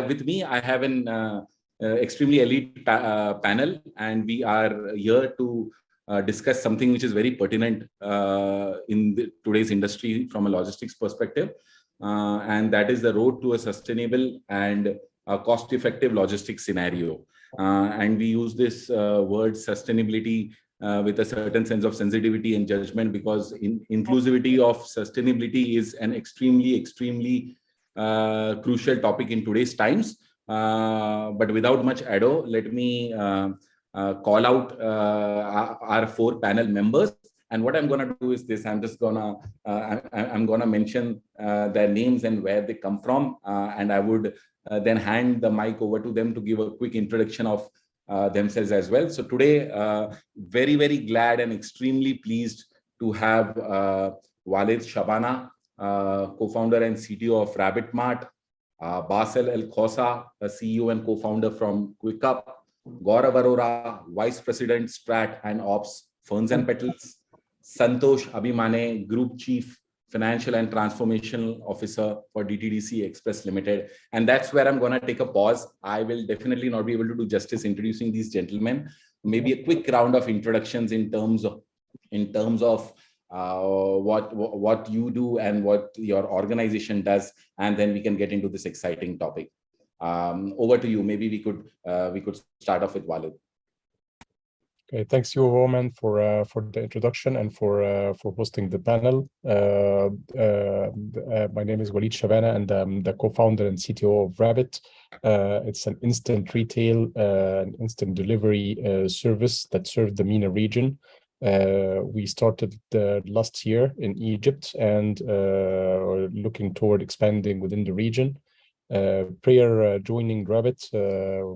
with me, I have an extremely elite panel, and we are here to discuss something which is very pertinent in today's industry from a logistics perspective, and that is the road to a sustainable and cost-effective logistics scenario. And we use this word sustainability with a certain sense of sensitivity and judgment, because inclusivity of sustainability is an extremely crucial topic in today's times. But without much ado, let me call out our 4 panel members. And what I'm going to do is this: I'm just gonna I'm gonna mention their names and where they come from, and I would then hand the mic over to them to give a quick introduction of themselves as well. So today, very glad and extremely pleased to have Walid, Shabana, co-founder and CTO of Mart, Bassel Koussa, a CEO and co-founder from Quiqup, Gaurav Arora, Vice President Strat and Ops, Ferns and Petals, Santosh Abbimane, Group Chief Financial and Transformational Officer for Dtdc Express Limited. And that's where I'm going to take a pause. I will definitely not be able to do justice introducing these gentlemen. Maybe a quick round of introductions in terms of what you do and what your organization does, and then we can get into this exciting topic. Over to you. Maybe we could start off with Walid. Okay, thanks you, Vohuman, for the introduction and for hosting the panel. My name is Walid Shabana, and I'm the co-founder and CTO of Rabbit. It's an instant retail, instant delivery service that served the MENA region. We started last year in Egypt and looking toward expanding within the region. Prior joining Rabbit, I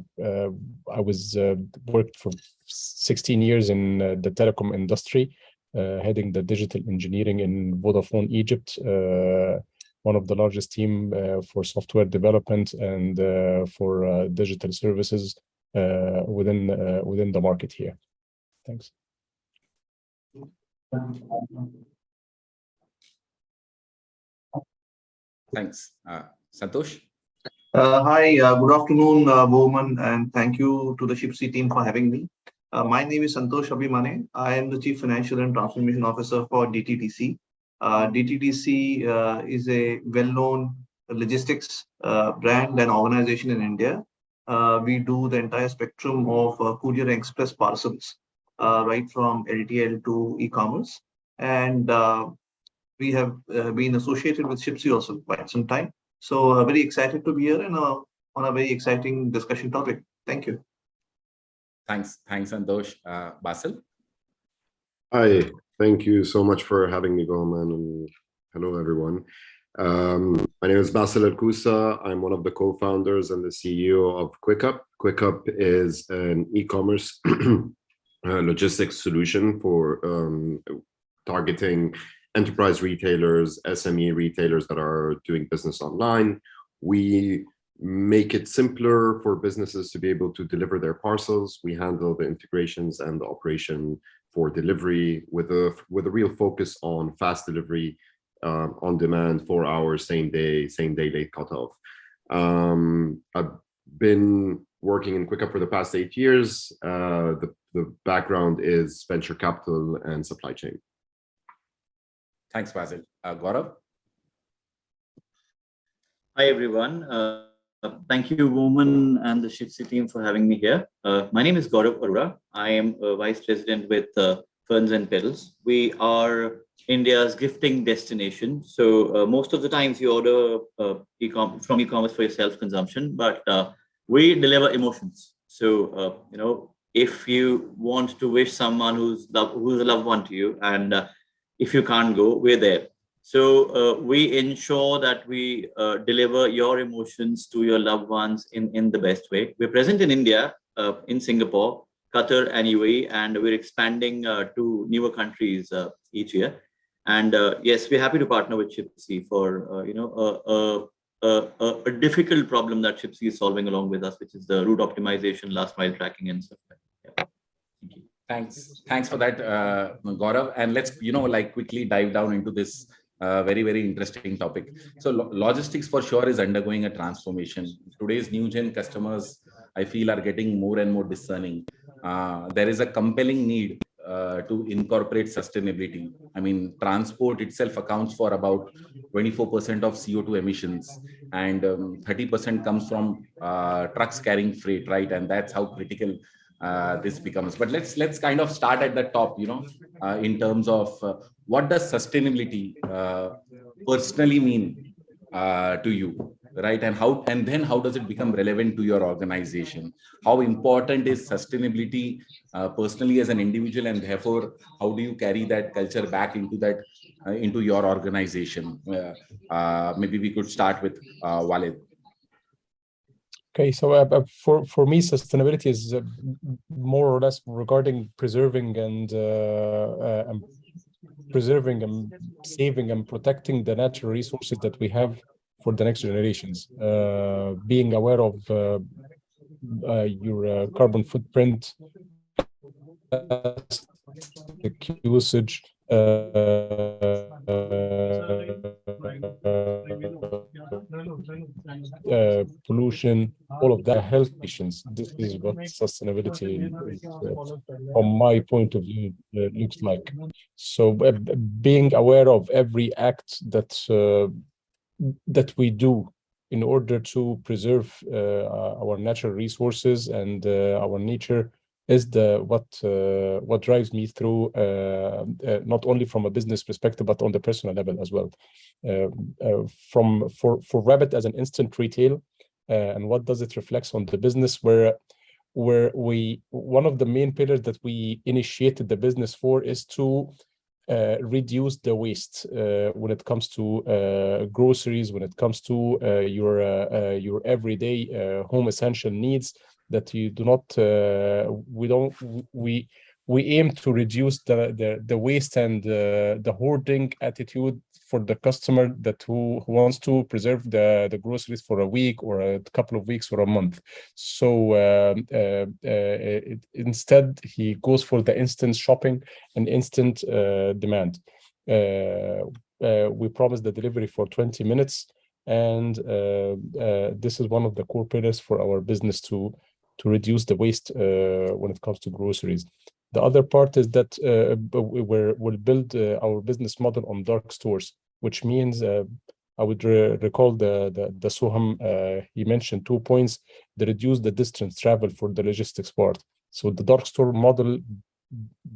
worked for 16 years in the telecom industry, heading the digital engineering in Vodafone Egypt, one of the largest team for software development and for digital services within the market here. Thanks. Thanks. Santosh? Hi, good afternoon, Vohuman, and thank you to the Shipsy team for having me. My name is Santosh Abbimane. I am the Chief Financial and Transformation Officer for Dtdc. Dtdc is a well-known logistics brand and organization in India. We do the entire spectrum of courier and express parcels, right from LTL to e-commerce. And we have been associated with Shipsy also for quite some time. So very excited to be here and on a very exciting discussion topic. Thank you. Thanks, Santosh. Bassel? Hi, thank you so much for having me, Vohuman, and hello, everyone. My name is Bassel Koussa. I'm one of the co-founders and the CEO of Quiqup. Quiqup is an e-commerce logistics solution for targeting enterprise retailers, SME retailers that are doing business online. We make it simpler for businesses to be able to deliver their parcels. We handle the integrations and the operation for delivery with a real focus on fast delivery, on demand, 4 hours, same day late cutoff. I've been working in Quiqup for the past 8 years. The background is venture capital and supply chain. Thanks, Bassel. Gaurav? Hi, everyone. Thank you, Vohuman and the Shipsy team for having me here. My name is Gaurav Arora. I am a Vice President with Ferns and Petals. We are India's gifting destination. So most of the times you order from e-commerce for your self-consumption, but we deliver emotions. So, if you want to wish someone who's a loved one to you, and if you can't go, we're there. So we ensure that we deliver your emotions to your loved ones in the best way. We're present in India, in Singapore, Qatar, and UAE, and we're expanding to newer countries each year. And yes, we're happy to partner with Shipsy for a difficult problem that Shipsy is solving along with us, which is the route optimization, last mile tracking, and stuff like that. Yeah. Thank you. Thanks for that, Gaurav. And let's quickly dive down into this Very, very interesting topic. So logistics for sure is undergoing a transformation. Today's new gen customers, I feel, are getting more and more discerning. There is a compelling need to incorporate sustainability. I mean, transport itself accounts for about 24% of CO2 emissions, and 30% comes from trucks carrying freight, right? And that's how critical this becomes. But let's kind of start at the top, in terms of what does sustainability personally mean to you, right? And then how does it become relevant to your organization? How important is sustainability personally as an individual, and therefore how do you carry that culture back into your organization? Maybe we could start with Walid. Okay, so for me, sustainability is more or less regarding preserving and saving and protecting the natural resources that we have for the next generations. Being aware of your carbon footprint, usage, pollution, all of that, health issues. This is what sustainability is, from my point of view, looks like. So being aware of every act that we do in order to preserve our natural resources and our nature is what drives me through, not only from a business perspective but on the personal level as well. For Rabbit as an instant retail, and what does it reflect on the business, where one of the main pillars that we initiated the business for is to reduce the waste when it comes to groceries, when it comes to your everyday home essential needs, that you do not we aim to reduce the waste and the hoarding attitude for the customer who wants to preserve the groceries for a week or a couple of weeks or a month. So instead he goes for the instant shopping and instant demand. We promise the delivery for 20 minutes, and this is one of the core pillars for our business to reduce the waste when it comes to groceries. The other part is that we'll build our business model on dark stores, which means I would recall the Soham, he mentioned 2 points: the reduce the distance travel for the logistics part. So the dark store model,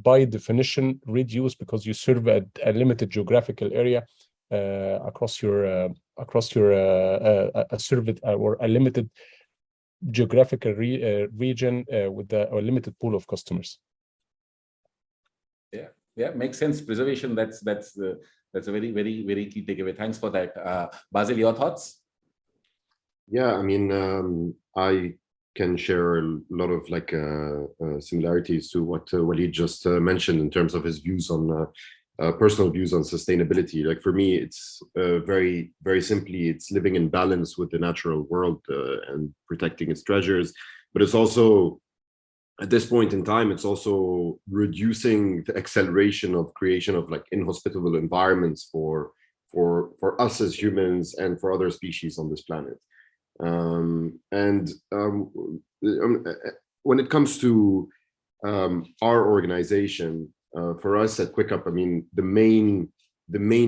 by definition, reduce, because you serve a limited geographical area across your a service or a limited geographical region with a limited pool of customers. Yeah, makes sense. Preservation, that's a very, very, very key takeaway. Thanks for that. Bassel, your thoughts? Yeah, I mean, I can share a lot of similarities to what Walid just mentioned in terms of his views on personal views on sustainability. Like for me, it's very, very simply, it's living in balance with the natural world and protecting its treasures. But it's also, at this point in time, it's also reducing the acceleration of creation of inhospitable environments for us as humans and for other species on this planet. When it comes to our organization, for us at Quiqup, I mean, the main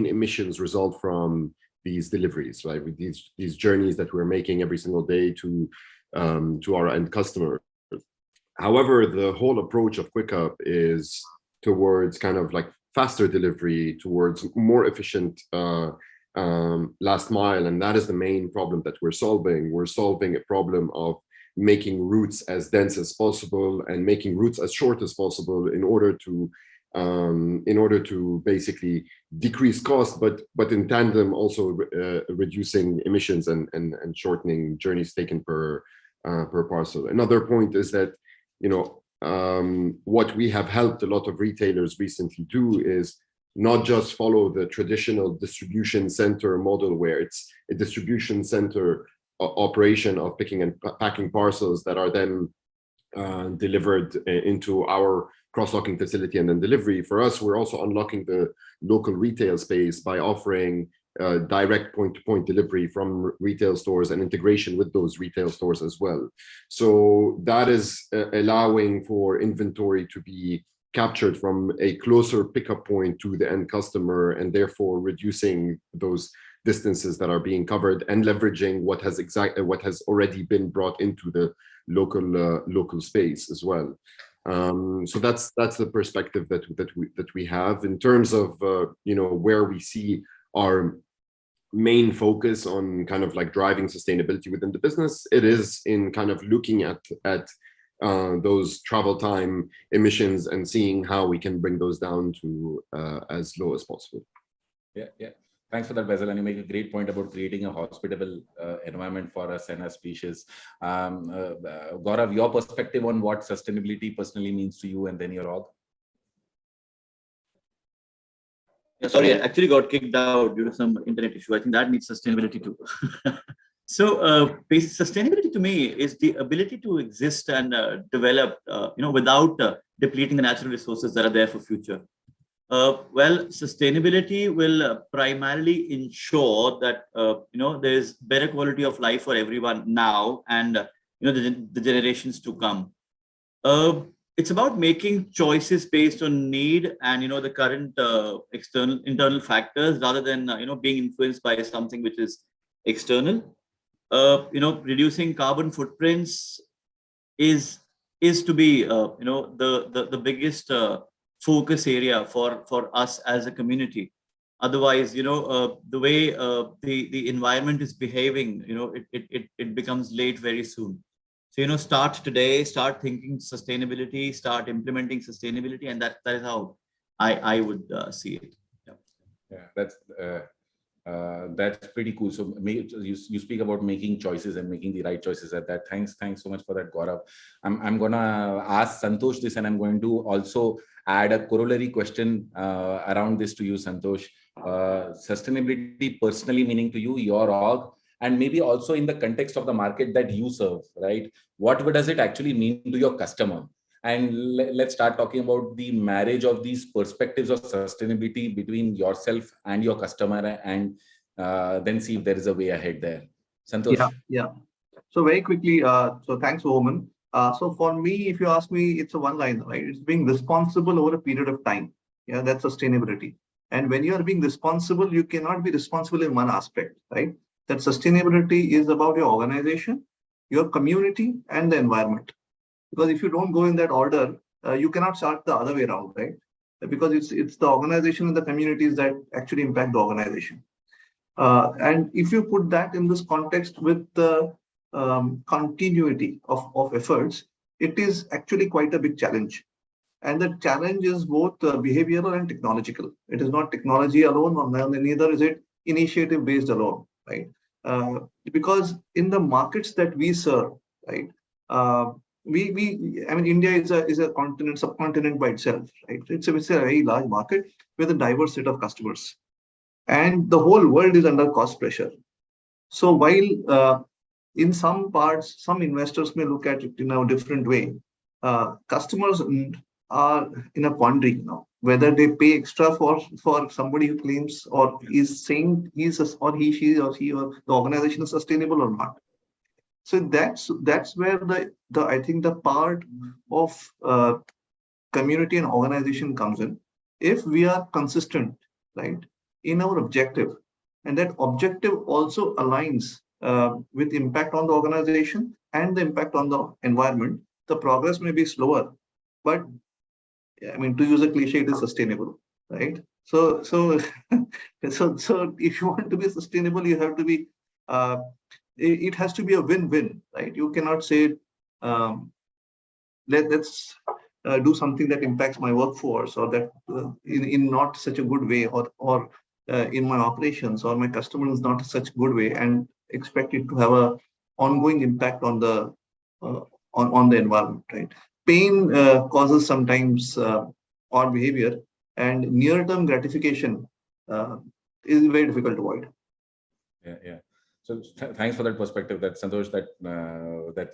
emissions result from these deliveries, right? With these journeys that we're making every single day to our end customer. However, the whole approach of Quiqup is towards kind of faster delivery, towards more efficient last mile, and that is the main problem that we're solving. We're solving a problem of making routes as dense as possible and making routes as short as possible in order to basically decrease cost, but in tandem also reducing emissions and shortening journeys taken per parcel. Another point is that, what we have helped a lot of retailers recently do is not just follow the traditional distribution center model, where it's a distribution center operation of picking and packing parcels that are then delivered into our cross-docking facility and then delivery. For us, we're also unlocking the local retail space by offering direct point-to-point delivery from retail stores and integration with those retail stores as well. So that is allowing for inventory to be captured from a closer pickup point to the end customer, and therefore reducing those distances that are being covered and leveraging what has already been brought into the local space as well. So that's the perspective that we have in terms of where we see our main focus on kind of like driving sustainability within the business. It is in kind of looking at those travel time emissions and seeing how we can bring those down to as low as possible. Yeah. Thanks for that, Bassel. And you make a great point about creating a hospitable environment for us and our species. Gaurav, your perspective on what sustainability personally means to you and then your org? Yeah, sorry, I actually got kicked out due to some internet issue. I think that needs sustainability too. So sustainability to me is the ability to exist and develop, without depleting the natural resources that are there for future. Well, sustainability will primarily ensure that there's better quality of life for everyone now and the generations to come. It's about making choices based on need and the current internal factors rather than being influenced by something which is external. Reducing carbon footprints is to be the biggest focus area for us as a community. Otherwise, the way the environment is behaving, it becomes late very soon. So start today, start thinking sustainability, start implementing sustainability, and that is how I would see it. That's pretty cool. So you speak about making choices and making the right choices at that. Thanks so much for that, Gaurav. I'm gonna ask Santosh this, and I'm going to also add a corollary question around this to you, Santosh. Sustainability personally meaning to you, your org, and maybe also in the context of the market that you serve, right? What does it actually mean to your customer? And let's start talking about the marriage of these perspectives of sustainability between yourself and your customer, and then see if there is a way ahead there. Santosh. Yeah. So very quickly, so thanks, Vohuman. So for me, if you ask me, it's a one line, right? It's being responsible over a period of time. Yeah, that's sustainability. And when you are being responsible, you cannot be responsible in one aspect, right? That sustainability is about your organization, your community, and the environment. Because if you don't go in that order, you cannot start the other way around, right? Because it's the organization and the communities that actually impact the organization. And if you put that in this context with the continuity of efforts, it is actually quite a big challenge. And the challenge is both behavioral and technological. It is not technology alone, or neither is it initiative based alone, right? Because in the markets that we serve, right? I mean, India is a continent, subcontinent by itself, right? It's a very large market with a diverse set of customers, and the whole world is under cost pressure. So while in some parts, some investors may look at it in a different way, customers are in a quandary now, whether they pay extra for somebody who claims or is saying she or the organization is sustainable or not. So that's where I think the part of community and organization comes in. If we are consistent, right, in our objective, and that objective also aligns with impact on the organization and the impact on the environment, the progress may be slower, but I mean, to use a cliche, it is sustainable, right? So if you want to be sustainable, you have to be. It has to be a win-win, right? You cannot say, let's do something that impacts my workforce, or that in not such a good way, or in my operations or my customer is not such a good way, and expect it to have a ongoing impact on the environment, right? Pain causes sometimes odd behavior, and near-term gratification is very difficult to avoid. Yeah. So thanks for that perspective, that Santosh.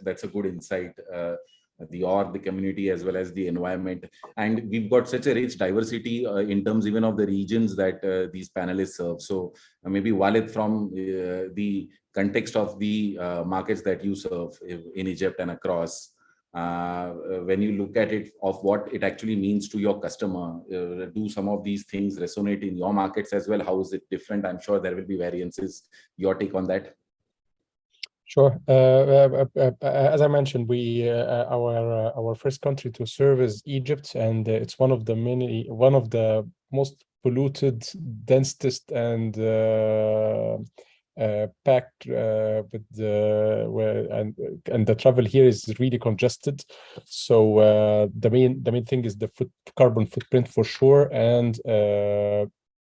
That's a good insight. the community as well as the environment. And we've got such a rich diversity in terms even of the regions that these panelists serve. So maybe Walid, from the context of the markets that you serve in Egypt and across, when you look at it of what it actually means to your customer, do some of these things resonate in your markets as well? How is it different? I'm sure there will be variances. Your take on that? Sure. As I mentioned, our first country to serve is Egypt, and it's one of the most polluted, densest, and packed with and the travel here is really congested. So the main thing is the carbon footprint for sure, and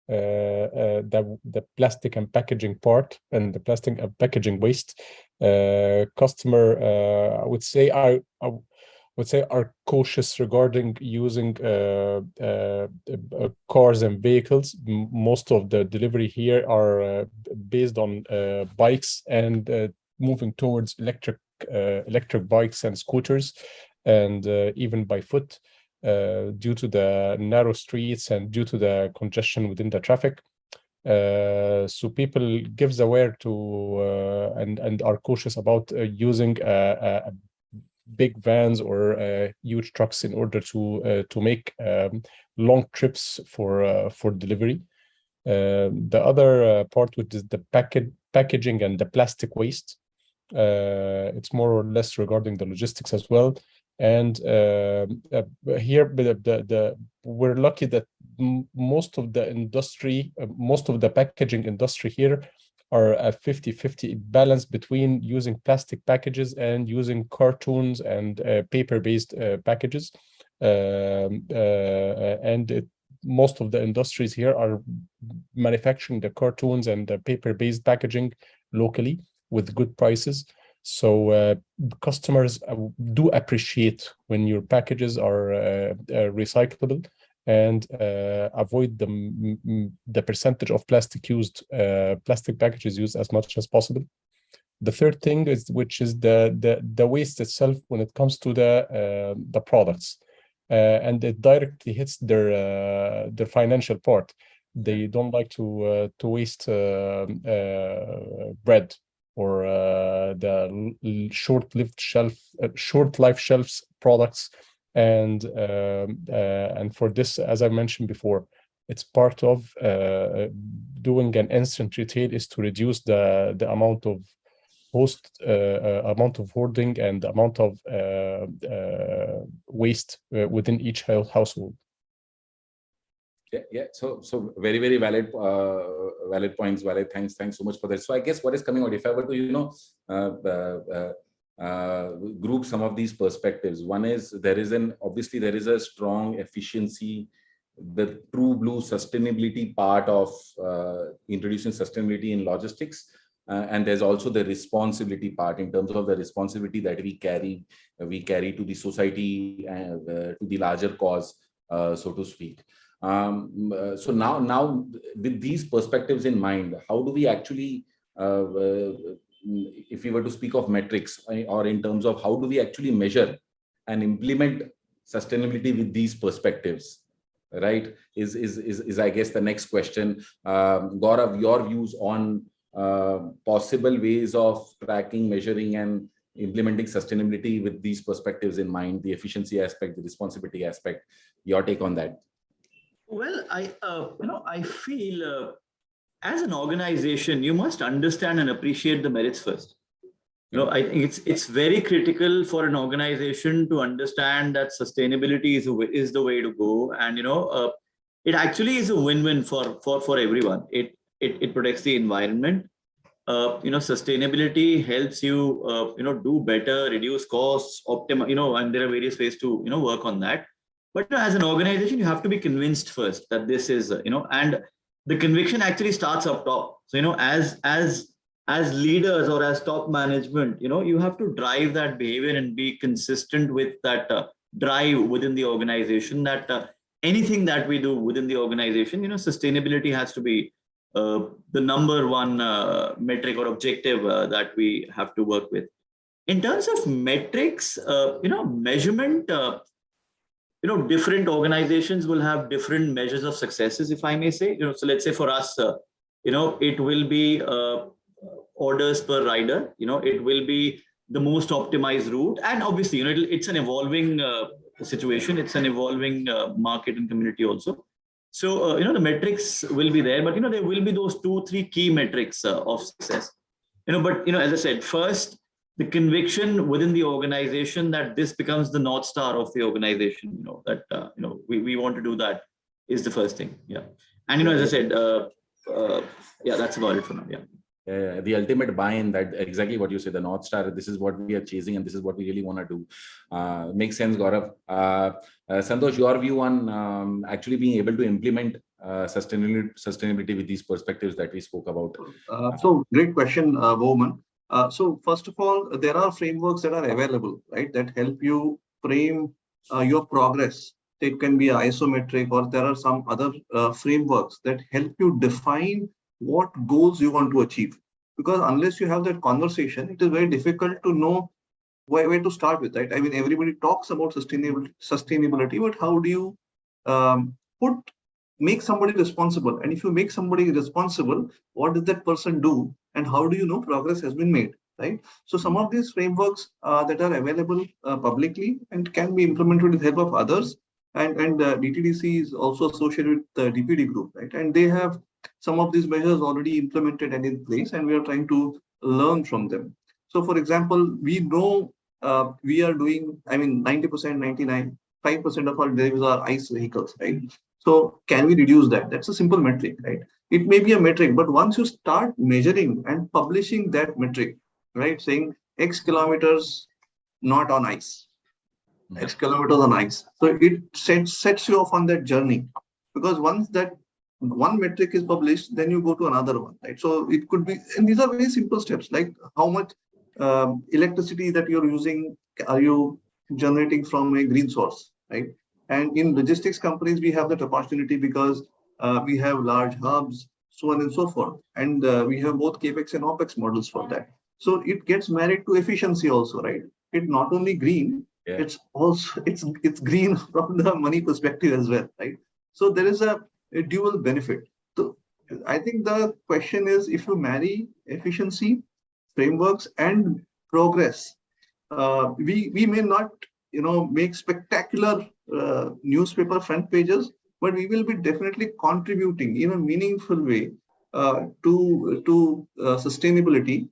the plastic and packaging part, and the plastic and packaging waste. Customer, I would say are cautious regarding using cars and vehicles. Most of the delivery here are based on bikes, and moving towards electric bikes and scooters, and even by foot, due to the narrow streets and due to the congestion within the traffic. So people gives aware to and are cautious about using big vans or huge trucks in order to make long trips for delivery. The other part, which is the packaging and the plastic waste, it's more or less regarding the logistics as well. And here, we're lucky that most of the industry, most of the packaging industry here are a 50-50 balance between using plastic packages and using cartoons and paper-based packages. Most of the industries here are manufacturing the cartoons and the paper-based packaging locally with good prices. So customers do appreciate when your packages are recyclable, and avoid the percentage of plastic packages used as much as possible. The third thing which is the waste itself when it comes to the products, and it directly hits their financial part. They don't like to waste bread or the short life shelves products. And for this, as I mentioned before, it's part of doing an instant retail is to reduce the amount of hoarding and the amount of waste within each household. Yeah. So very, very valid points. Valid. Thanks so much for that. So I guess what is coming out, if I were to group some of these perspectives, one is obviously there is a strong efficiency, the true blue sustainability part of introducing sustainability in logistics, and there's also the responsibility part in terms of the responsibility that we carry to the society and to the larger cause, so to speak. So now with these perspectives in mind, how do we actually, if we were to speak of metrics, or in terms of how do we actually measure and implement sustainability with these perspectives, right? Is I guess the next question. Gaurav, your views on possible ways of tracking, measuring, and implementing sustainability with these perspectives in mind, the efficiency aspect, the responsibility aspect. Your take on that? Well, I feel as an organization, you must understand and appreciate the merits first. I think it's very critical for an organization to understand that sustainability is the way to go, and it actually is a win-win for everyone. It protects the environment. Sustainability helps you do better, reduce costs, optimize. And there are various ways to work on that. But as an organization, you have to be convinced first that this is and the conviction actually starts up top. So as leaders or as top management, you have to drive that behavior and be consistent with that drive within the organization, that anything that we do within the organization, sustainability has to be the number one metric or objective that we have to work with. In terms of metrics, measurement, different organizations will have different measures of successes, if I may say. So let's say for us, it will be orders per rider. It will be the most optimized route, and obviously, it's an evolving situation. It's an evolving market and community also. So the metrics will be there, but there will be those 2-3 key metrics of success. But as I said, first, the conviction within the organization that this becomes the North Star of the organization, that we want to do that is the first thing. Yeah. And as I said, that's about it for now. Yeah. The ultimate buy-in, that exactly what you said, the North Star, this is what we are chasing and this is what we really want to do. Makes sense, Gaurav. Santosh, your view on actually being able to implement sustainability with these perspectives that we spoke about? So great question, Vohuman. So first of all, there are frameworks that are available, right, that help you frame your progress. It can be isometric, or there are some other frameworks that help you define what goals you want to achieve. Because unless you have that conversation, it is very difficult to know where to start with, right? I mean, everybody talks about sustainability, but how do you make somebody responsible? And if you make somebody responsible, what does that person do? And how do you know progress has been made, right? So some of these frameworks that are available publicly and can be implemented with the help of others. And Dtdc is also associated with the DPD group, right? And they have some of these measures already implemented and in place, and we are trying to learn from them. So for example, we know we are doing, 90%, 95% of our deliveries are ICE vehicles, right? So can we reduce that? That's a simple metric, right? It may be a metric, but once you start measuring and publishing that metric, right, saying X kilometers not on ice, X kilometers on ice. So it sets you off on that journey, because once that one metric is published, then you go to another one, right? So it could be, and these are very simple steps, like how much electricity that you're using are you generating from a green source, right? And in logistics companies, we have that opportunity because we have large hubs, so on and so forth. And we have both CAPEX and OPEX models for that. So it gets married to efficiency also, right? It's not only green, it's also, it's green from the money perspective as well, right? So there is a dual benefit. So I think the question is, if you marry efficiency, frameworks, and progress, we may not, make spectacular newspaper front pages, but we will be definitely contributing in a meaningful way to sustainability,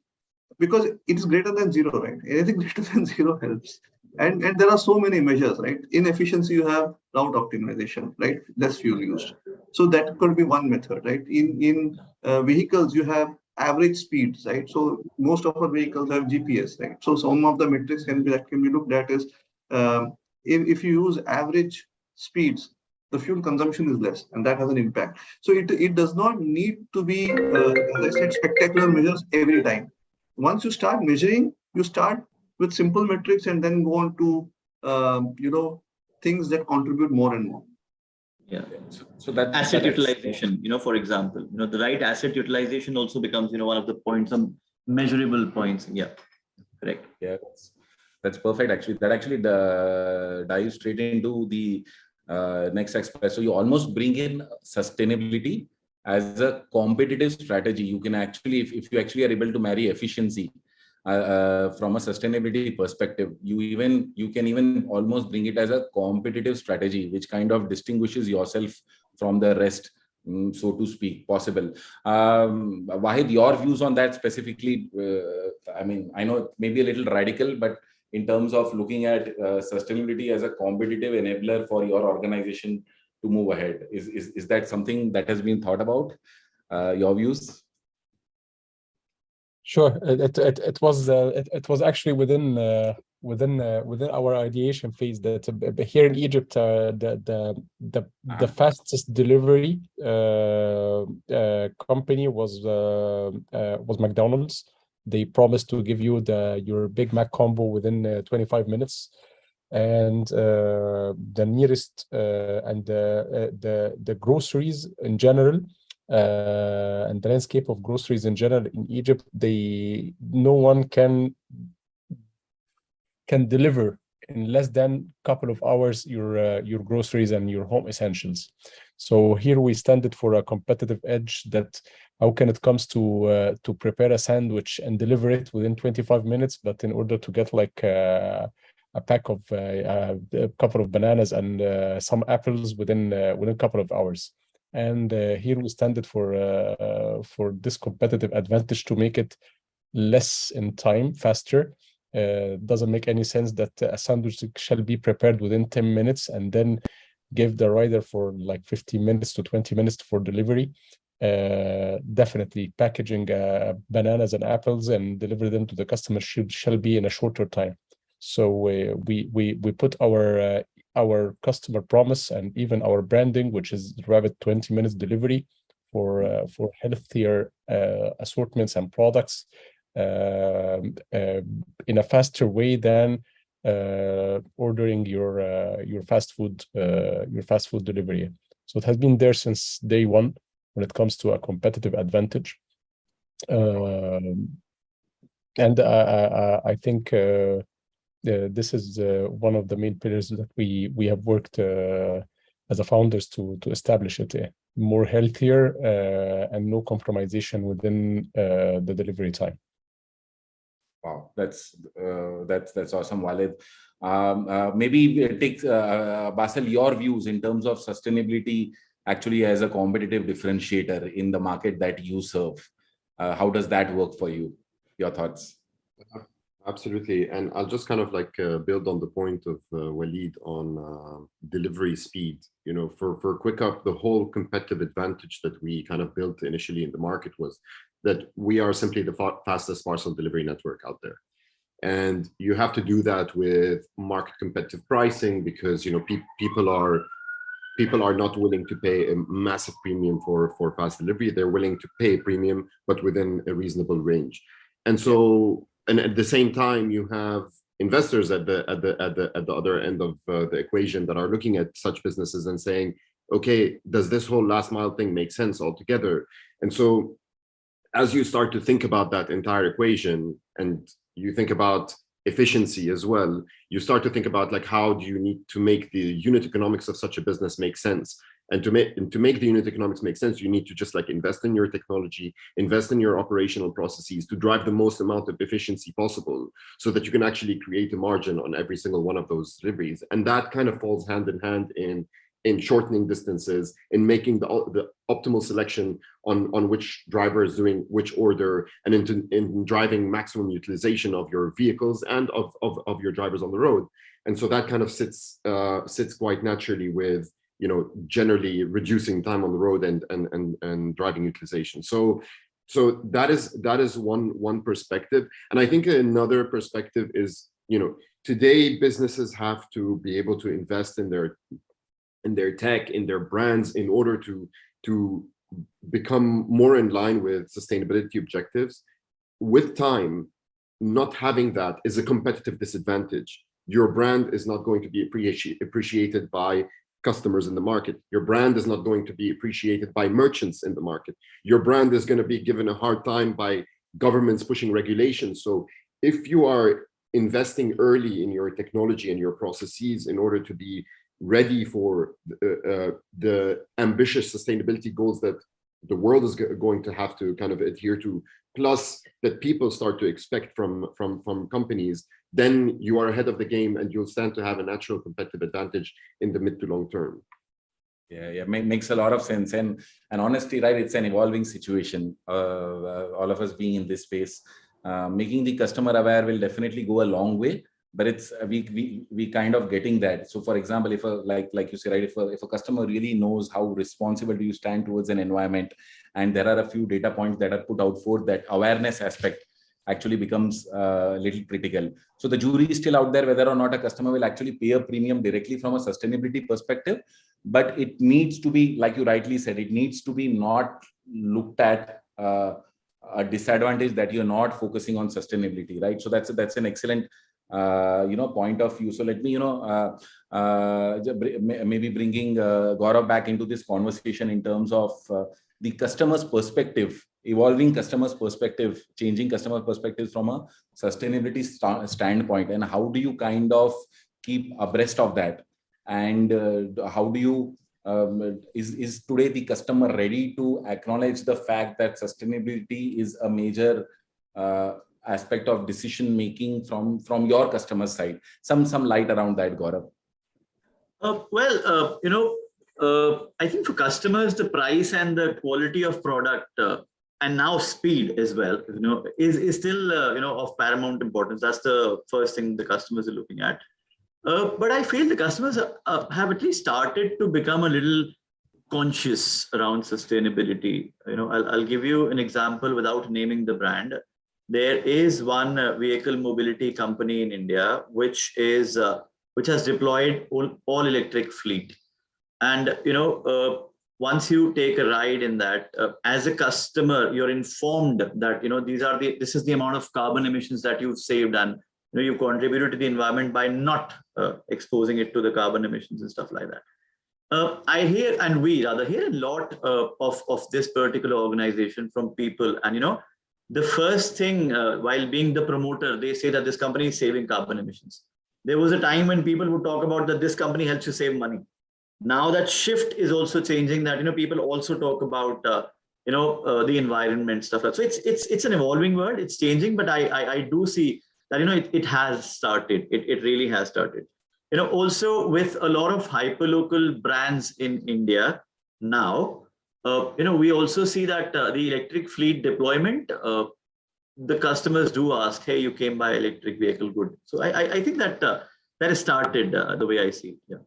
because it is greater than zero, right? Anything greater than zero helps. And there are so many measures, right? In efficiency, you have route optimization, right? Less fuel used. So that could be one method, right? In vehicles, you have average speeds, right? So most of our vehicles have GPS, right? So some of the metrics can be looked at is if you use average speeds, the fuel consumption is less, and that has an impact. So it does not need to be, as I said, spectacular measures every time. Once you start measuring, you start with simple metrics and then go on to, things that contribute more and more. Yeah. So that asset utilization, for example, the right asset utilization also becomes, one of the points, some measurable points. Yeah. Correct. Yeah. That's perfect. Actually, that actually dives straight into the next aspect. So you almost bring in sustainability as a competitive strategy. You can actually, if you actually are able to marry efficiency from a sustainability perspective, you can even almost bring it as a competitive strategy, which kind of distinguishes yourself from the rest, so to speak, possible. Wahid, your views on that specifically? I know it may be a little radical, but in terms of looking at sustainability as a competitive enabler for your organization to move ahead, is that something that has been thought about? Your views? Sure. It was actually within our ideation phase that here in Egypt, the fastest delivery company was McDonald's. They promised to give you your Big Mac combo within 25 minutes, and the nearest and the groceries in general. And the landscape of groceries in general in Egypt, no one can can deliver in less than a couple of hours your groceries and your home essentials. So here we stand it for a competitive edge that how can it comes to prepare a sandwich and deliver it within 25 minutes, but in order to get like a pack of a couple of bananas and some apples within a couple of hours. And here we stand it for this competitive advantage to make it less in time, faster. Doesn't make any sense that a sandwich shall be prepared within 10 minutes and then give the rider for like 15 minutes to 20 minutes for delivery. Definitely packaging bananas and apples and deliver them to the customer shall be in a shorter time. So we put our customer promise and even our branding, which is rapid 20 minutes delivery for healthier assortments and products in a faster way than ordering your fast food delivery. So it has been there since day one when it comes to a competitive advantage, and I think this is one of the main pillars that we have worked as a founders to establish it. More healthier and no compromisation within the delivery time. Wow, that's awesome, Walid. Maybe take Bassel, your views in terms of sustainability actually as a competitive differentiator in the market that you serve. How does that work for you? Your thoughts? Absolutely, and I'll just kind of like build on the point of Walid on delivery speed. You know, for Quiqup, the whole competitive advantage that we kind of built initially in the market was that we are simply the fastest parcel delivery network out there, and you have to do that with market competitive pricing because you know people are not willing to pay a massive premium for fast delivery. They're willing to pay a premium, but within a reasonable range, and so. And at the same time, you have investors at the other end of the equation that are looking at such businesses and saying, okay, does this whole last mile thing make sense altogether? And so as you start to think about that entire equation and you think about efficiency as well, you start to think about like, how do you need to make the unit economics of such a business make sense? And to make the unit economics make sense, you need to just like invest in your technology, invest in your operational processes to drive the most amount of efficiency possible so that you can actually create a margin on every single one of those deliveries. And that kind of falls hand in hand in shortening distances, in making the optimal selection on which driver is doing which order, and in driving maximum utilization of your vehicles and of your drivers on the road. And so that kind of sits quite naturally with, you know, generally reducing time on the road and driving utilization. So that is one perspective. And I think another perspective is, you know, today businesses have to be able to invest in their tech, in their brands, in order to become more in line with sustainability objectives. With time, not having that is a competitive disadvantage. Your brand is not going to be appreciated by customers in the market. Your brand is not going to be appreciated by merchants in the market. Your brand is going to be given a hard time by governments pushing regulations. So if you are investing early in your technology and your processes in order to be ready for the ambitious sustainability goals that the world is going to have to kind of adhere to, plus that people start to expect from companies, then you are ahead of the game and you'll stand to have a natural competitive advantage in the mid to long term. Yeah, makes a lot of sense. And honestly, right, it's an evolving situation. All of us being in this space, making the customer aware will definitely go a long way. But it's we kind of getting that. So, for example, if like you say, right, if a customer really knows how responsible do you stand towards an environment, and there are a few data points that are put out for that awareness aspect, actually becomes a little critical. So the jury is still out there whether or not a customer will actually pay a premium directly from a sustainability perspective. But it needs to be, like you rightly said, it needs to be not looked at a disadvantage that you're not focusing on sustainability, right? So that's an excellent point of view. So let me maybe bringing Gaurav back into this conversation in terms of the customer's perspective evolving customers' perspective, changing customer perspectives from a sustainability standpoint, and how do you kind of keep abreast of that? And how do you is today the customer ready to acknowledge the fact that sustainability is a major aspect of decision making from your customer side? Some light around that, Gaurav. I think for customers, the price and the quality of product and now speed as well, is still of paramount importance. That's the first thing the customers are looking at. But I feel the customers have at least started to become a little conscious around sustainability. I'll give you an example without naming the brand. There is one vehicle mobility company in India which has deployed all electric fleet, and once you take a ride in that, as a customer, you're informed that this is the amount of carbon emissions that you've saved, and you've contributed to the environment by not exposing it to the carbon emissions and stuff like that. I hear, and we rather hear a lot of this particular organization from people, and the first thing, while being the promoter, they say that this company is saving carbon emissions. There was a time when people would talk about that this company helps you save money. Now that shift is also changing, that people also talk about the environment stuff. So it's an evolving world. It's changing, but I do see that it has started. It really has started. Also with a lot of hyperlocal brands in India now. We also see that the electric fleet deployment, the customers do ask, hey, you came by electric vehicle, good. So I think that that has started the way I see it. Yeah.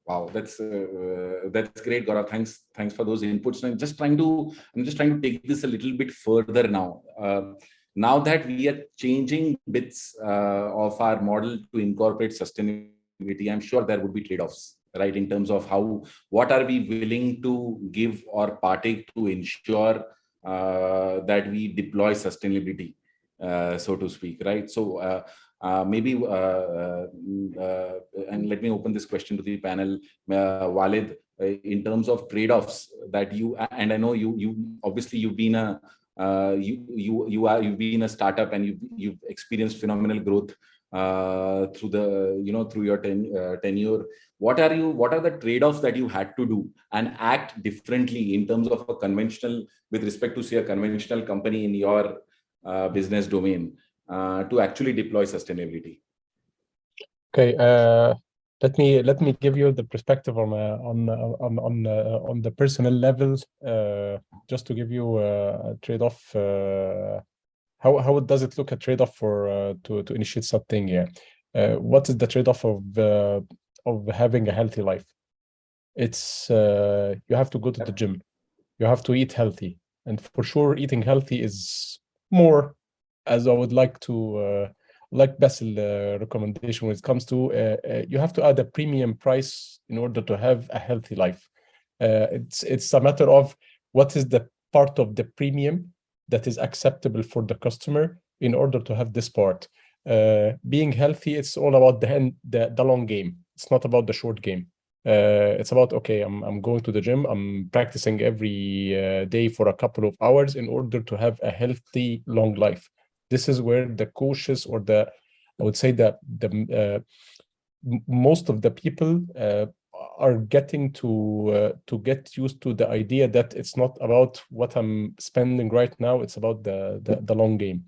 Wow, that's great, Gaurav. Thanks for those inputs. I'm just trying to take this a little bit further now. Now that we are changing bits of our model to incorporate sustainability, I'm sure there would be trade-offs, right? In terms of what are we willing to give or partake to ensure that we deploy sustainability, so to speak, right? So maybe, and let me open this question to the panel, Walid, in terms of trade-offs that and I know you obviously you've been you've been a startup and you've experienced phenomenal growth through your tenure. What are the trade-offs that you had to do and act differently in terms of a conventional, with respect to say a conventional company in your business domain, to actually deploy sustainability? Okay, let me give you the perspective on the personal level, just to give you a trade-off. How does it look a trade-off for to initiate something here? What is the trade-off of having a healthy life? It's you have to go to the gym, you have to eat healthy, and for sure eating healthy is more, as I would like to like Bassel recommendation when it comes to you have to add a premium price in order to have a healthy life. It's a matter of what is the part of the premium that is acceptable for the customer in order to have this part. Being healthy, it's all about the long game. It's not about the short game. It's about, okay, I'm going to the gym, I'm practicing every day for a couple of hours in order to have a healthy long life. This is where the cautious, or I would say that most of the people are getting to get used to the idea that it's not about what I'm spending right now, it's about the long game.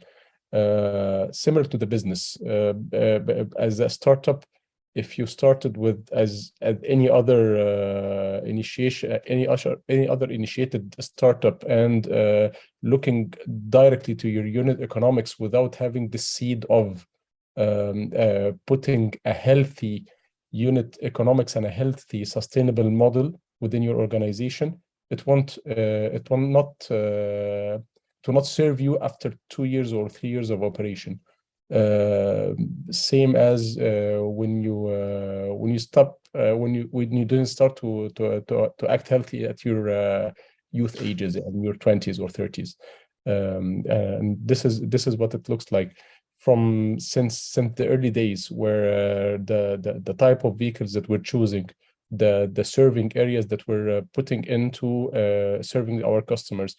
Similar to the business, as a startup, if you started with as any other any other initiated startup and looking directly to your unit economics without having the seed of putting a healthy unit economics and a healthy sustainable model within your organization, it will not serve you after 2 years or 3 years of operation. Same as when you didn't start to act healthy at your youth ages, in your 20s or 30s, and this is what it looks like since the early days, where the type of vehicles that we're choosing, the serving areas that we're putting into serving our customers.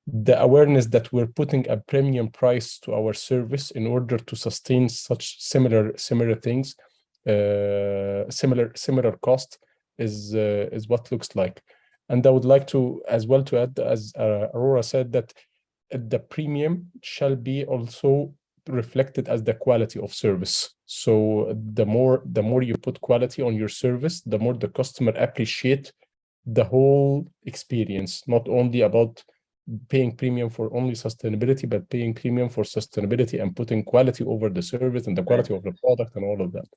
the awareness that we're putting a premium price to our service in order to sustain such similar things, similar cost is what looks like. And I would like to as well to add, as Arora said, that the premium shall be also reflected as the quality of service. So the more you put quality on your service, the more the customer appreciate the whole experience, not only about paying premium for only sustainability, but paying premium for sustainability and putting quality over the service and the quality of the product and all of that.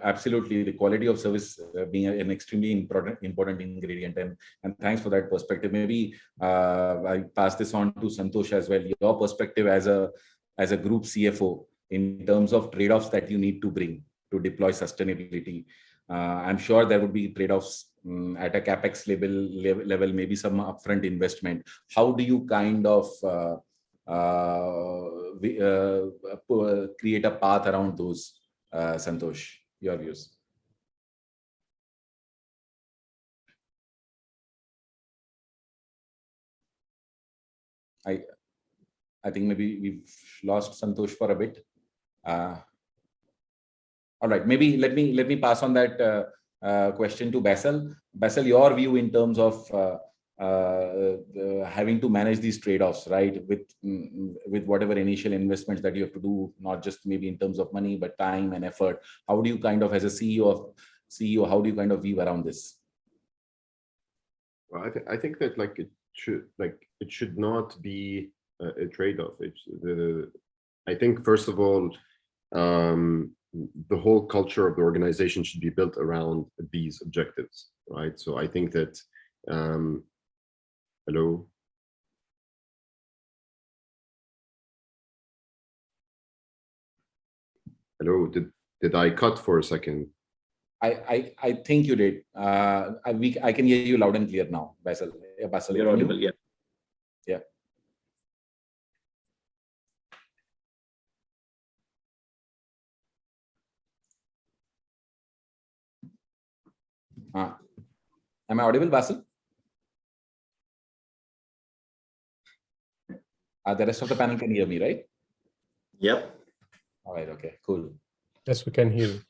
Absolutely, the quality of service being an extremely important ingredient, and thanks for that perspective. Maybe I pass this on to Santosh as well. Your perspective as a group CFO in terms of trade-offs that you need to bring to deploy sustainability. I'm sure there would be trade-offs at a capex level, maybe some upfront investment. How do you kind of create a path around those, Santosh? Your views. I think maybe we've lost Santosh for a bit. All right, maybe let me pass on that question to Bassel. Bassel, your view in terms of having to manage these trade-offs, right, with whatever initial investments that you have to do, not just maybe in terms of money, but time and effort. How do you kind of, as a CEO, how do you kind of weave around this? Well, I think that it should not be a trade-off. I think first of all, the whole culture of the organization should be built around these objectives, right? So I think that hello. Hello. Did I cut for a second? I think you did. I can hear you loud and clear now, Bassel. Bassel, you're audible. Yeah. Yeah. Am I audible, Bassel? The rest of the panel can hear me, right? Yep. All right. Okay. Cool. Yes, we can hear you.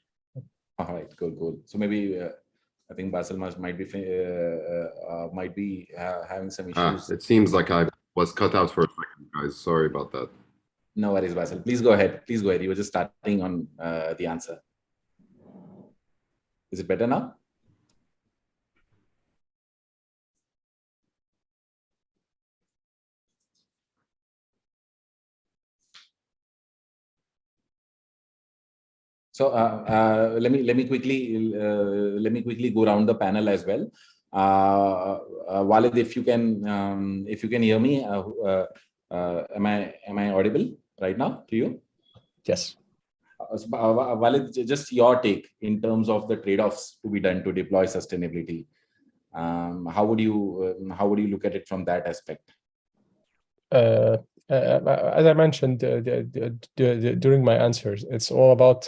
All right. Cool. So maybe I think Bassel might be having some issues. It seems like I was cut out for a second, guys. Sorry about that. No worries, Bassel. Please go ahead. You were just starting on the answer. Is it better now? So let me quickly go around the panel as well. Walid, if you can hear me, am I audible right now to you? Yes. Walid, just your take in terms of the trade-offs to be done to deploy sustainability. How would you look at it from that aspect? As I mentioned during my answers, it's all about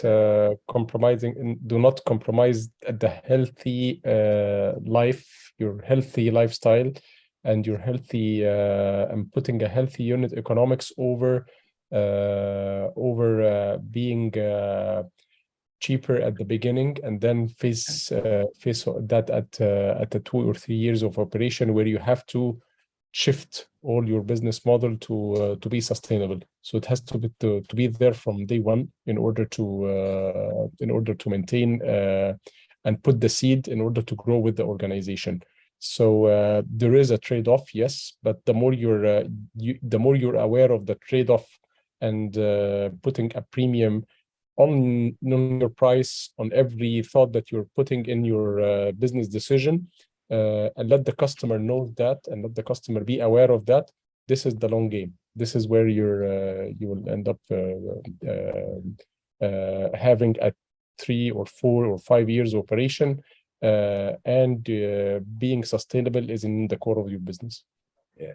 compromising and do not compromise the healthy life, your healthy lifestyle, and your healthy and putting a healthy unit economics over being cheaper at the beginning, and then face that at the 2 or 3 years of operation where you have to shift all your business model to be sustainable. So it has to be there from day one in order to maintain and put the seed in order to grow with the organization. So there is a trade-off, yes, but the more you're aware of the trade-off and putting a premium on your price on every thought that you're putting in your business decision, and let the customer know that, and let the customer be aware of that. This is the long game. This is where you will end up having a 3 or 4 or 5 years operation, and being sustainable is in the core of your business. Yeah.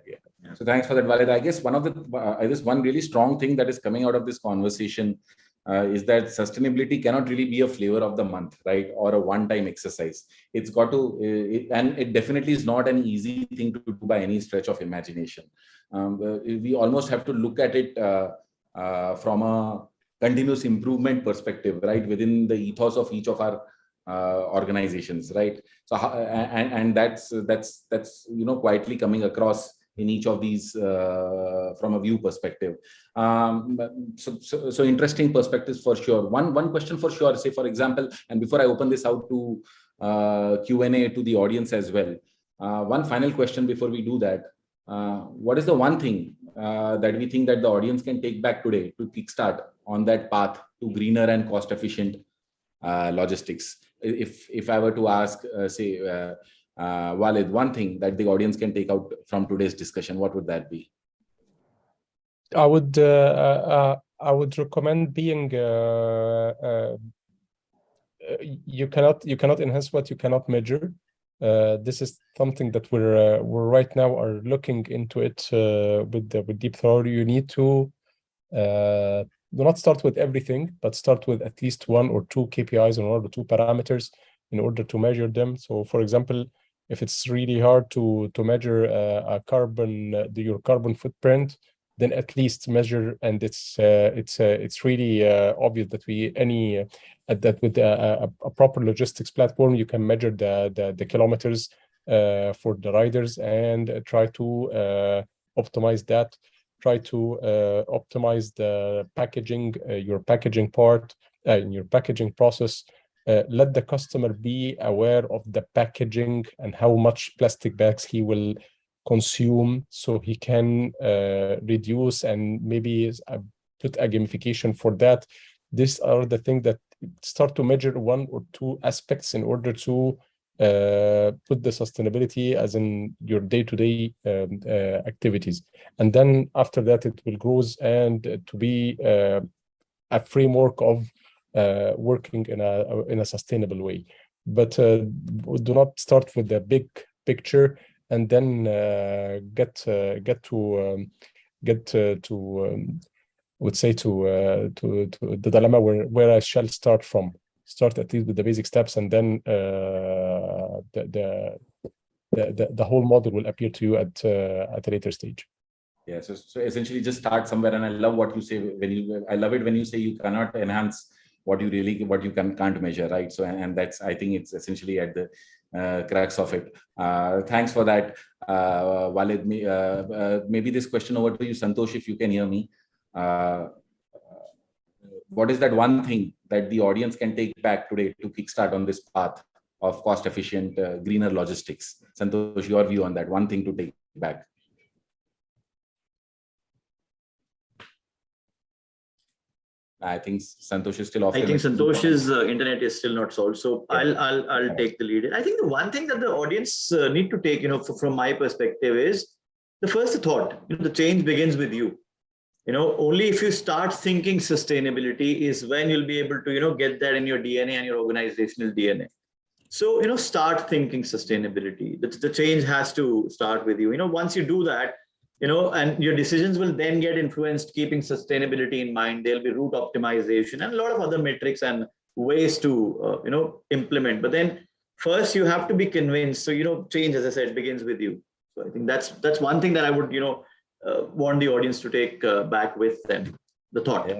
So thanks for that, Walid. I guess one really strong thing that is coming out of this conversation is that sustainability cannot really be a flavor of the month, right? Or a one-time exercise. It's got to, and it definitely is not an easy thing to do by any stretch of imagination. We almost have to look at it from a continuous improvement perspective, right? Within the ethos of each of our organizations, right? So, and that's quietly coming across in each of these from a view perspective. So interesting perspectives for sure. One question for sure, say for example, and before I open this out to Q&A to the audience as well, one final question before we do that. What is the one thing that we think that the audience can take back today to kickstart on that path to greener and cost efficient logistics? If I were to ask, say, Walid, one thing that the audience can take out from today's discussion, what would that be? I would recommend being you cannot enhance what you cannot measure. This is something that we're right now are looking into it with deep thought. You need to do not start with everything, but start with at least 1 or 2 KPIs or 1 or 2 parameters in order to measure them. So, for example, if it's really hard to measure your carbon footprint, then at least measure, and it's really obvious that that with a proper logistics platform, you can measure the kilometers for the riders and try to optimize that. Try to optimize the packaging, your packaging part, in your packaging process. Let the customer be aware of the packaging and how much plastic bags he will consume, so he can reduce and maybe put a gamification for that. These are the things that start to measure 1 or 2 aspects in order to put the sustainability as in your day-to-day activities, and then after that it will grow and to be a framework of working in a sustainable way. But do not start with the big picture and then get to would say to the dilemma where I shall start from. Start at least with the basic steps, and then the whole model will appear to you at a later stage. Yeah, so essentially just start somewhere. And I love what you say I love it when you say you cannot enhance what you can't measure, right? So and that's, I think it's essentially at the crux of it. Thanks for that, Walid. Maybe this question over to you, Santosh, if you can hear me. What is that one thing that the audience can take back today to kickstart on this path of cost-efficient, greener logistics? Santosh, your view on that, one thing to take back. I think Santosh is still off. I think Santosh's internet is still not solved, so yeah. I'll take the lead. I think the one thing that the audience need to take, from my perspective, is the first thought. The change begins with you. Only if you start thinking sustainability is when you'll be able to, get that in your DNA and your organizational DNA. So, start thinking sustainability. The change has to start with you. Once you do that, and your decisions will then get influenced, keeping sustainability in mind. There'll be route optimization and a lot of other metrics and ways to, implement. But then first you have to be convinced. So, change, as I said, begins with you. So I think that's one thing that I would, want the audience to take back with them, the thought.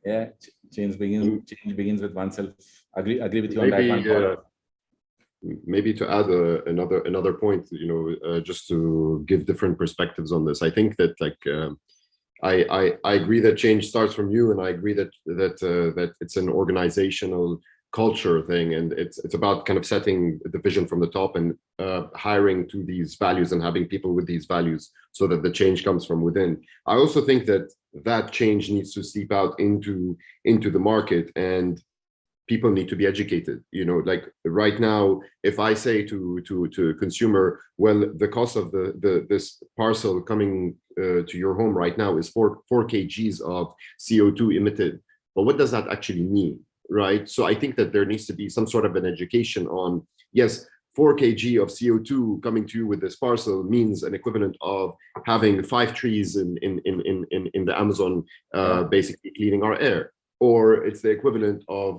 Yeah. Change begins with oneself. Agree with you on that one. Maybe to add another point, just to give different perspectives on this. I think that I agree that change starts from you, and I agree that it's an organizational culture thing, and it's about kind of setting the vision from the top and hiring to these values and having people with these values so that the change comes from within. I also think that change needs to seep out into the market, and people need to be educated. Like right now, if I say to a consumer, well, the cost of this parcel coming to your home right now is 4 kgs of CO2 emitted, but what does that actually mean, right? So I think that there needs to be some sort of an education on, yes, 4 kg of CO2 coming to you with this parcel means an equivalent of having 5 trees in the Amazon, basically cleaning our air. or it's the equivalent of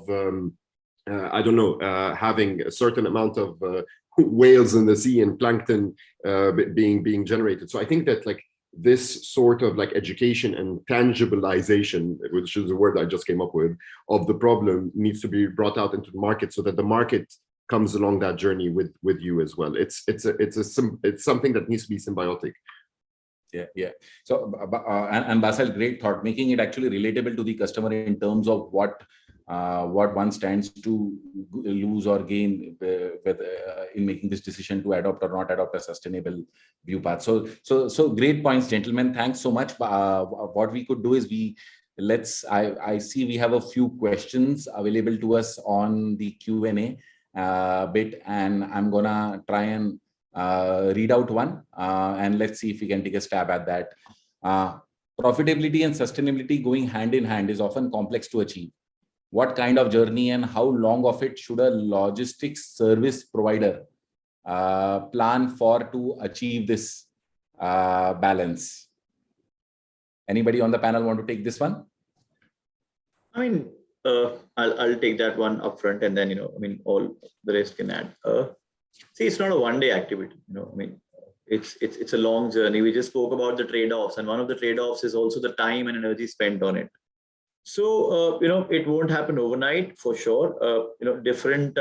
I don't know, having a certain amount of whales in the sea and plankton being generated. So I think that like this sort of like education and tangibilization, which is the word I just came up with, of the problem needs to be brought out into the market so that the market comes along that journey with you as well. It's something that needs to be symbiotic. Yeah. So and Bassel, great thought, making it actually relatable to the customer in terms of what one stands to lose or gain in making this decision to adopt or not adopt a sustainable view path. So great points, gentlemen. Thanks so much. What we could do is I see we have a few questions available to us on the Q&A bit, and I'm gonna try and read out one, and let's see if we can take a stab at that. Profitability and sustainability going hand in hand is often complex to achieve. What kind of journey and how long of it should a logistics service provider plan for to achieve this balance? Anybody on the panel want to take this one? I mean, I'll take that one up front, and then, all the rest can add. See, it's not a one-day activity. It's a long journey. We just spoke about the trade-offs, and one of the trade-offs is also the time and energy spent on it. So, it won't happen overnight for sure. Different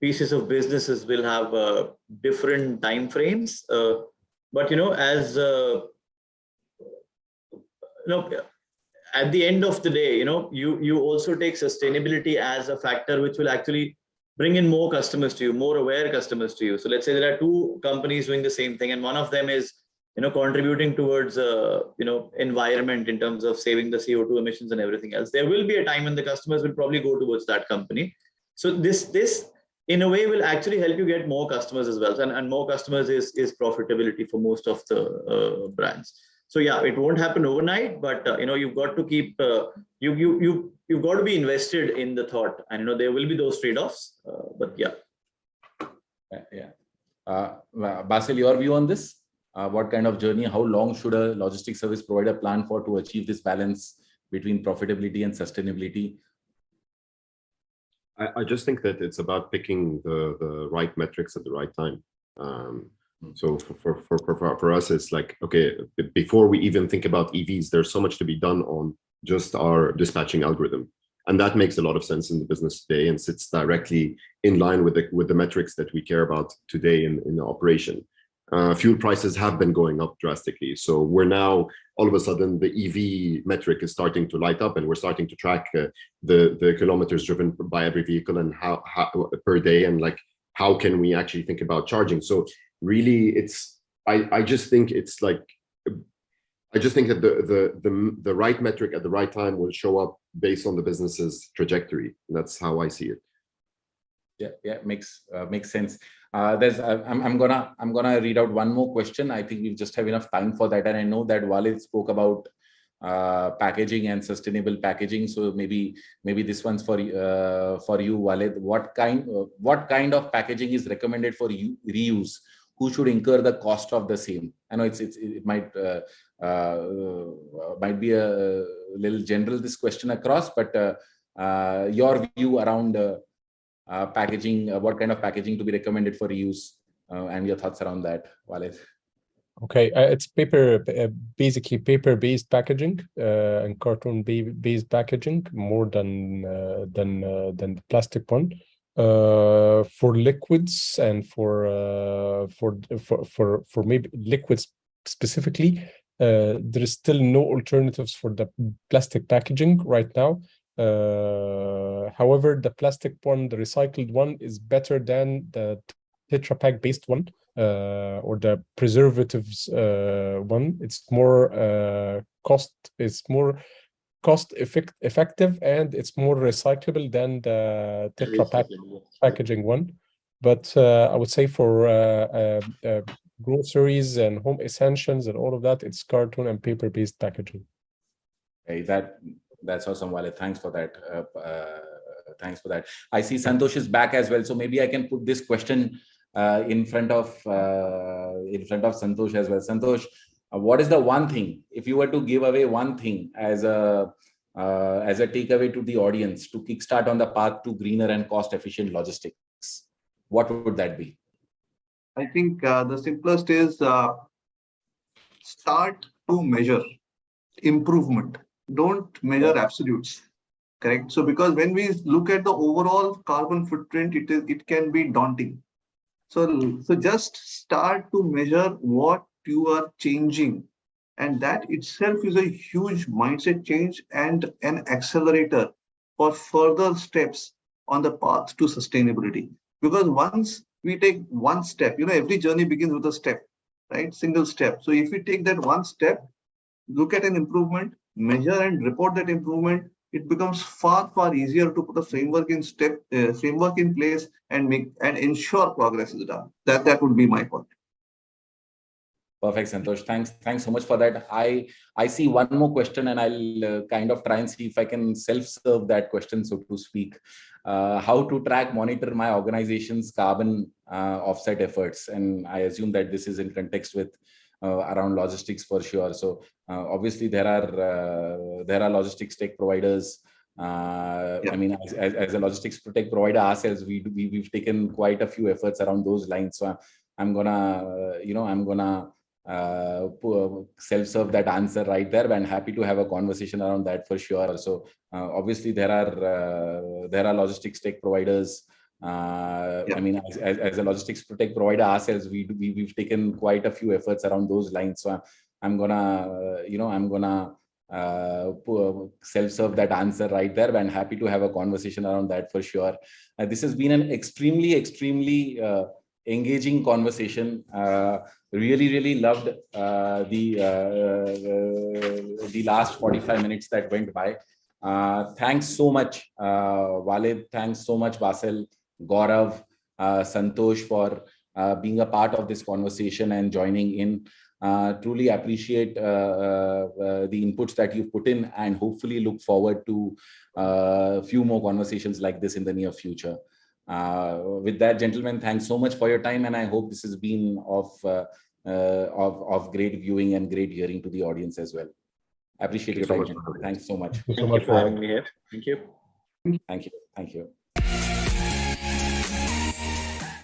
pieces of businesses will have different time frames. But, as at the end of the day, you also take sustainability as a factor which will actually bring in more customers to you, more aware customers to you. So let's say there are two companies doing the same thing, and one of them is contributing towards environment in terms of saving the CO2 emissions and everything else. There will be a time when the customers will probably go towards that company. So this in a way will actually help you get more customers as well, and more customers is profitability for most of the brands. So yeah, it won't happen overnight, but you've got to keep you've got to be invested in the thought, and there will be those trade-offs. But yeah. Bassel, your view on this? What kind of journey, how long should a logistics service provider plan for to achieve this balance between profitability and sustainability? I just think that it's about picking the right metrics at the right time. So for us, it's like, okay, before we even think about EVs, there's so much to be done on just our dispatching algorithm. And that makes a lot of sense in the business today and sits directly in line with the metrics that we care about today in the operation. Fuel prices have been going up drastically. So we're now, all of a sudden, the EV metric is starting to light up, and we're starting to track the kilometers driven by every vehicle and how per day, and like, how can we actually think about charging? So really, I just think it's like, I just think that the right metric at the right time will show up based on the business's trajectory. That's how I see it. Yeah, makes sense. I'm gonna read out one more question. I think we just have enough time for that, and I know that Walid spoke about packaging and sustainable packaging. So maybe this one's for you, Walid. What kind of packaging is recommended for reuse? Who should incur the cost of the same? I know it might be a little general, this question across, but your view around packaging, what kind of packaging to be recommended for reuse, and your thoughts around that, Walid. Okay, it's basically paper-based packaging and carton-based packaging more than the plastic one. For liquids and for maybe liquids specifically, there is still no alternatives for the plastic packaging right now. However, the plastic one, the recycled one, is better than the Tetra Pak based one or the preservatives one. It's more cost effective, and it's more recyclable than the Tetra Pak packaging one. But I would say for groceries and home essentials and all of that, it's carton and paper based packaging. Okay, that's awesome, Walid. Thanks for that. I see Santosh is back as well, so maybe I can put this question in front of Santosh as well. Santosh, what is the one thing, if you were to give away one thing as a as a takeaway to the audience to kickstart on the path to greener and cost-efficient logistics, what would that be? I think the simplest is start to measure improvement. Don't measure absolutes. Correct. So because when we look at the overall carbon footprint, it can be daunting. So just start to measure what you are changing. And that itself is a huge mindset change and an accelerator for further steps on the path to sustainability. Because once we take one step, every journey begins with a step, right? Single step. So if we take that one step, look at an improvement, measure and report that improvement, it becomes far easier to put a framework in place and ensure progress is done. That would be my point. Perfect, Santosh. Thanks so much for that. I see one more question, and I'll kind of try and see if I can self-serve that question, so to speak. How to track, monitor my organization's carbon offset efforts, and I assume that this is in context with around logistics for sure. So obviously there are logistics tech providers. I mean, as a logistics tech provider ourselves, we've taken quite a few efforts around those lines. So I'm gonna self-serve that answer right there, but I'm happy to have a conversation around that for sure. So obviously there are logistics tech providers. I mean, as a logistics tech provider ourselves, we've taken quite a few efforts around those lines. So I'm gonna self-serve that answer right there, but I'm happy to have a conversation around that for sure. This has been an extremely engaging conversation. Really loved the last 45 minutes that went by. Thanks so much, Walid. Thanks so much, Bassel, Gaurav, Santosh, for being a part of this conversation and joining in. Truly appreciate the inputs that you've put in, and hopefully look forward to a few more conversations like this in the near future. With that, gentlemen, thanks so much for your time, and I hope this has been of great viewing and great hearing to the audience as well. Appreciate your time. Thanks so much. Thank you for having me here. Thank you. Thank you.